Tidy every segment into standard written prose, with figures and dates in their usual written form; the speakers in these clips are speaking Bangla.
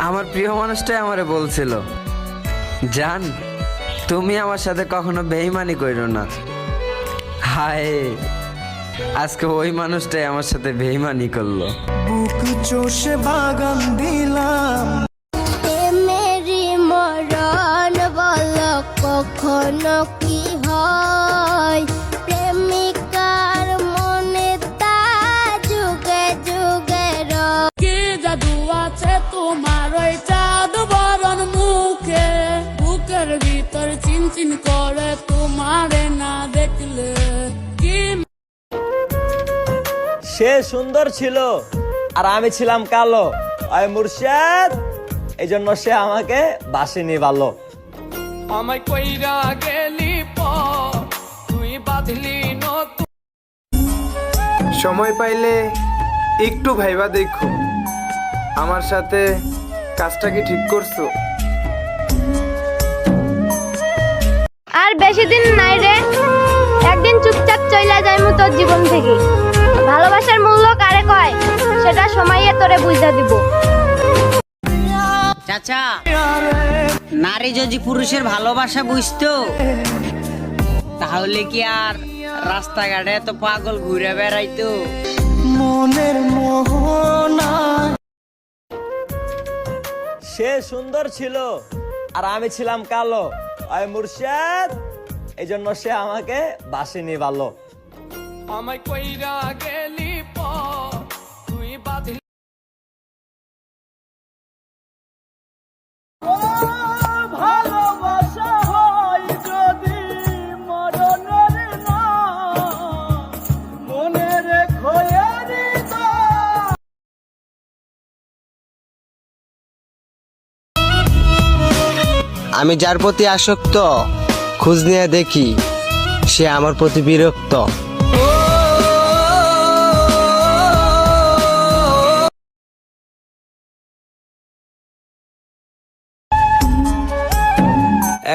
আমার প্রিয় মানুষটাই আমারে বলছিল, জান তুমি আমার সাথে কখনো বেইমানি কইরো না। হায়, আজকে ওই মানুষটাই আমার সাথে বেইমানি করলো। বুক চষে বাগান দিলাম। মেরি মরণ বল কখনো কি হয়, প্রেমিকার মনে তা যুগে যুগে কি জাদু আছে তোমার ওই চাঁদ বরণ মুখে, বুকের ভিতর চিনচিন করে তোমারে না দেখলে। কি সে সুন্দর ছিল আর আমি ছিলাম কালো, আয় মুর্শিদ, এই জন্য সে আমাকে বাসিনি ভালো। আমায় কইরা গেলি তুই বাঁধলি নতুন। সময় পাইলে একটু ভাইবা দেখো, আমার সাথে কাজটা কি ঠিক করছো? আর বেশি দিন নাই রে, একদিন চুপচাপ চইলা যাইমু তোর জীবন থেকে। ভালোবাসার মূল্য কারে কয় সেটা সময়ে তোরে বুঝা দিব। চাচা, নারী যদি পুরুষের ভালোবাসা বুঝতো তাহলে কি আর রাস্তাঘাটে এত পাগল ঘুরে বেড়াইতো? মনের মোহনা। সে সুন্দর ছিল আর আমি ছিলাম কালো, আয় মুর্শিদ, এই জন্য সে আমাকে বাসিনি ভালো। আমায় কইরা গেলি তুই বাঁধলি। ভালোবাসা হয় যদি মরণের না, মনে রেখো আমি যার প্রতি আসক্ত, খোঁজ নিয়ে দেখি সে আমার প্রতি বিরক্ত।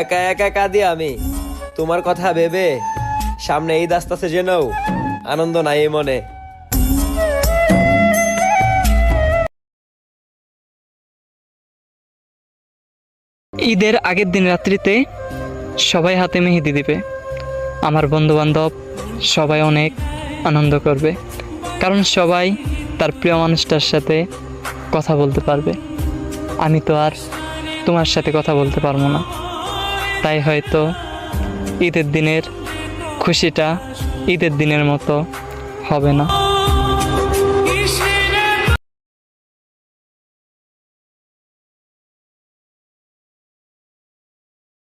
একা একা কাঁদি আমি তোমার কথা ভেবে, সামনে ঈদ আসতেছে জেনেও আনন্দ নাই এই মনে। ঈদের আগের দিন রাত্রিতে সবাই হাতে মেহেদি দিবে, আমার বন্ধু বান্ধব সবাই অনেক আনন্দ করবে, কারণ সবাই তার প্রিয় মানুষটার সাথে কথা বলতে পারবে। আমি তো আর তোমার সাথে কথা বলতে পারবো না, তাই হয়তো ঈদের দিনের খুশিটা ঈদের দিনের মতো হবে না।